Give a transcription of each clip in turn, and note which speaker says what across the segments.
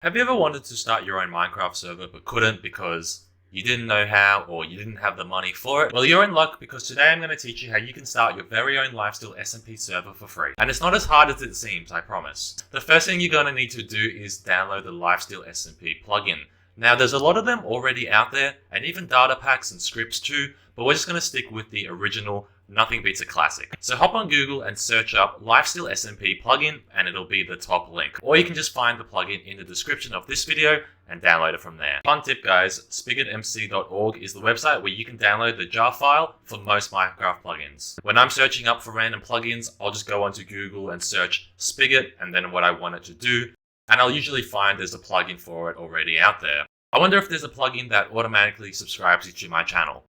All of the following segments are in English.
Speaker 1: Have you ever wanted to start your own Minecraft server but couldn't because you didn't know how or you didn't have the money for it? Well, you're in luck because today I'm going to teach you how you can start your very own Lifesteal SMP server for free. And it's not as hard as it seems, I promise. The first thing you're going to need to do is download the Lifesteal SMP plugin. Now, there's a lot of them already out there, and even data packs and scripts too, but we're just going to stick with the original. Nothing beats a classic. So hop on Google and search up Lifesteal SMP plugin and it'll be the top link. Or you can just find the plugin in the description of this video and download it from there. Fun tip guys, spigotmc.org is the website where you can download the jar file for most Minecraft plugins. When I'm searching up for random plugins, I'll just go onto Google and search Spigot and then what I want it to do. And I'll usually find there's a plugin for it already out there. I wonder if there's a plugin that automatically subscribes you to my channel.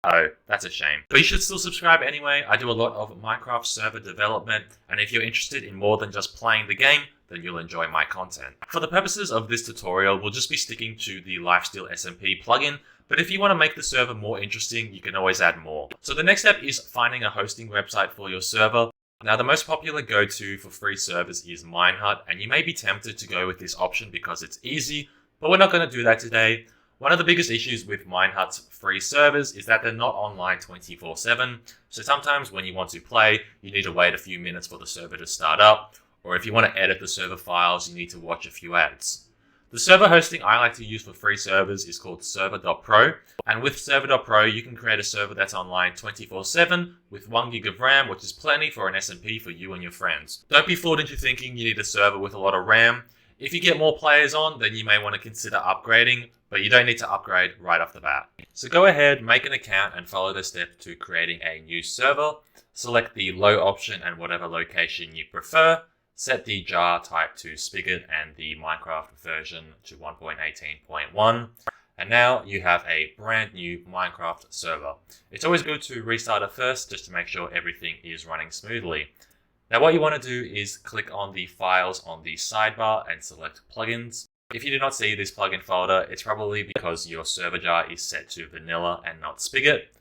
Speaker 1: Oh, that's a shame. But you should still subscribe anyway. I do a lot of Minecraft server development, and if you're interested in more than just playing the game, then you'll enjoy my content. For the purposes of this tutorial, we'll just be sticking to the Lifesteal SMP plugin, but if you want to make the server more interesting, you can always add more. So the next step is finding a hosting website for your server. Now, the most popular go-to for free servers is Minehut, and you may be tempted to go with this option because it's easy, but we're not going to do that today. One of the biggest issues with Minehut's free servers is that they're not online 24/7, so sometimes when you want to play, you need to wait a few minutes for the server to start up, or if you want to edit the server files, you need to watch a few ads. The server hosting I like to use for free servers is called Server.Pro, and with Server.Pro you can create a server that's online 24/7 with 1 gig of RAM, which is plenty for an SMP for you and your friends. Don't be fooled into thinking you need a server with a lot of RAM. If you get more players on, then you may want to consider upgrading, but you don't need to upgrade right off the bat. So go ahead, make an account and follow the steps to creating a new server. Select the low option and whatever location you prefer. Set the jar type to Spigot and the Minecraft version to 1.18.1. And now you have a brand new Minecraft server. It's always good to restart it first just to make sure everything is running smoothly. Now what you want to do is click on the files on the sidebar and select plugins. If you do not see this plugin folder, it's probably because your server jar is set to vanilla and not Spigot.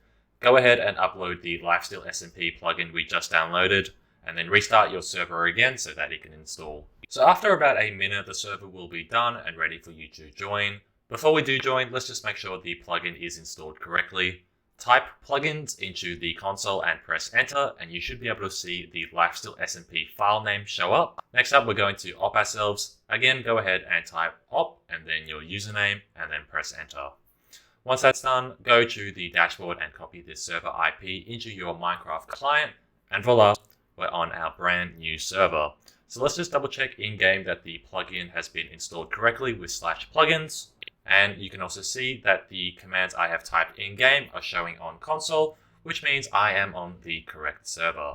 Speaker 1: Go ahead and upload the Lifesteal SMP plugin we just downloaded, and then restart your server again so that it can install. So after about a minute, the server will be done and ready for you to join. Before we do join, let's just make sure the plugin is installed correctly. Type plugins into the console and press enter, and you should be able to see the Lifesteal SMP file name show up. Next up, we're going to op ourselves. Again, go ahead and type op and then your username and then press enter. Once that's done, go to the dashboard and copy this server IP into your Minecraft client, and voila, we're on our brand new server. So let's just double check in game that the plugin has been installed correctly with /plugins. And you can also see that the commands I have typed in-game are showing on console, which means I am on the correct server.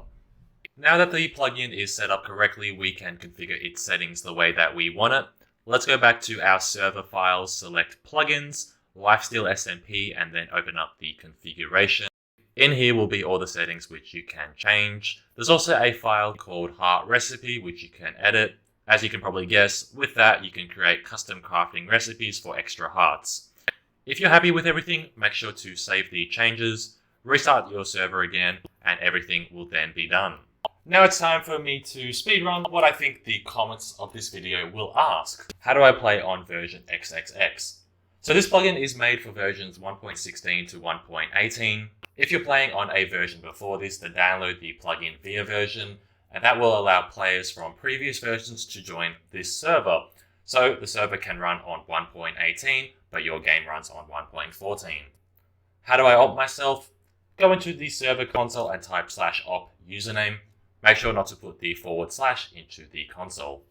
Speaker 1: Now that the plugin is set up correctly, we can configure its settings the way that we want it. Let's go back to our server files, select plugins, Lifesteal SMP, and then open up the configuration. In here will be all the settings which you can change. There's also a file called heart recipe, which you can edit. As you can probably guess, with that you can create custom crafting recipes for extra hearts. If you're happy with everything, make sure to save the changes, restart your server again, and everything will then be done. Now it's time for me to speedrun what I think the comments of this video will ask. How do I play on version XXX? So this plugin is made for versions 1.16 to 1.18. If you're playing on a version before this, then download the plugin via version, and that will allow players from previous versions to join this server. So the server can run on 1.18, but your game runs on 1.14. How do I opt myself? Go into the server console and type /op username. Make sure not to put the / into the console.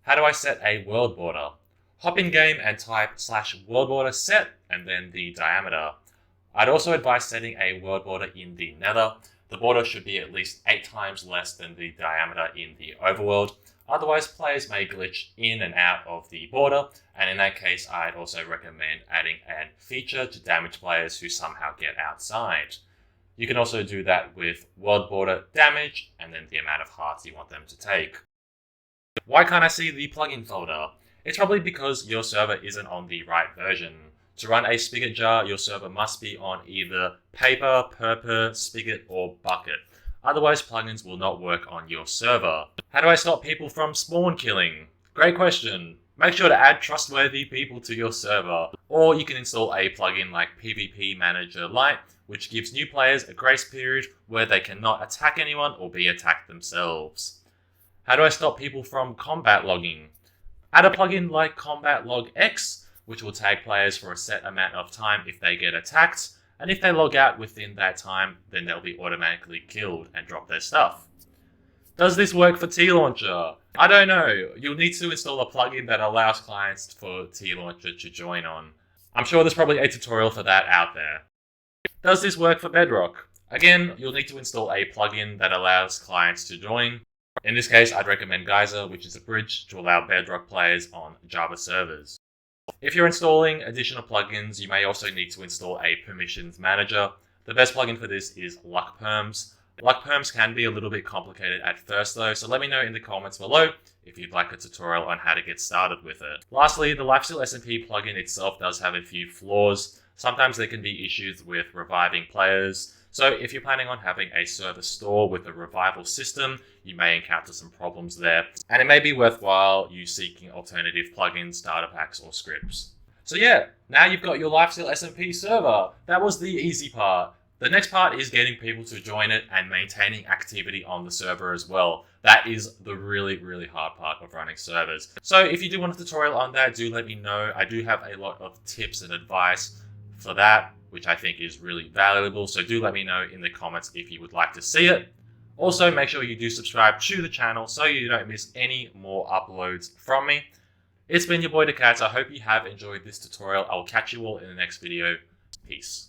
Speaker 1: How do I set a world border? Hop in game and type /world border set and then the diameter. I'd also advise setting a world border in the nether. The border should be at least 8 times less than the diameter in the overworld. Otherwise, players may glitch in and out of the border, and in that case, I'd also recommend adding a feature to damage players who somehow get outside. You can also do that with world border damage, and then the amount of hearts you want them to take. Why can't I see the plugin folder? It's probably because your server isn't on the right version. To run a Spigot jar, your server must be on either paper, purpur, Spigot, or bucket. Otherwise, plugins will not work on your server. How do I stop people from spawn killing? Great question. Make sure to add trustworthy people to your server, or you can install a plugin like PvP Manager Lite, which gives new players a grace period where they cannot attack anyone or be attacked themselves. How do I stop people from combat logging? Add a plugin like Combat Log X, which will tag players for a set amount of time if they get attacked, and if they log out within that time, then they'll be automatically killed and drop their stuff. Does this work for T-Launcher? I don't know. You'll need to install a plugin that allows clients for T-Launcher to join on. I'm sure there's probably a tutorial for that out there. Does this work for Bedrock? Again, you'll need to install a plugin that allows clients to join. In this case, I'd recommend Geyser, which is a bridge to allow Bedrock players on Java servers. If you're installing additional plugins, you may also need to install a permissions manager. The best plugin for this is Luckperms. Luckperms can be a little bit complicated at first though, so let me know in the comments below if you'd like a tutorial on how to get started with it. Lastly, the Lifesteal SMP plugin itself does have a few flaws. Sometimes there can be issues with reviving players. So if you're planning on having a server store with a revival system, you may encounter some problems there. And it may be worthwhile you seeking alternative plugins, starter packs, or scripts. So yeah, now you've got your Lifesteal SMP server. That was the easy part. The next part is getting people to join it and maintaining activity on the server as well. That is the really, really hard part of running servers. So if you do want a tutorial on that, do let me know. I do have a lot of tips and advice for that, which I think is really valuable. So do let me know in the comments if you would like to see it. Also, make sure you do subscribe to the channel so you don't miss any more uploads from me. It's been your boy, The Cats. I hope you have enjoyed this tutorial. I will catch you all in the next video. Peace.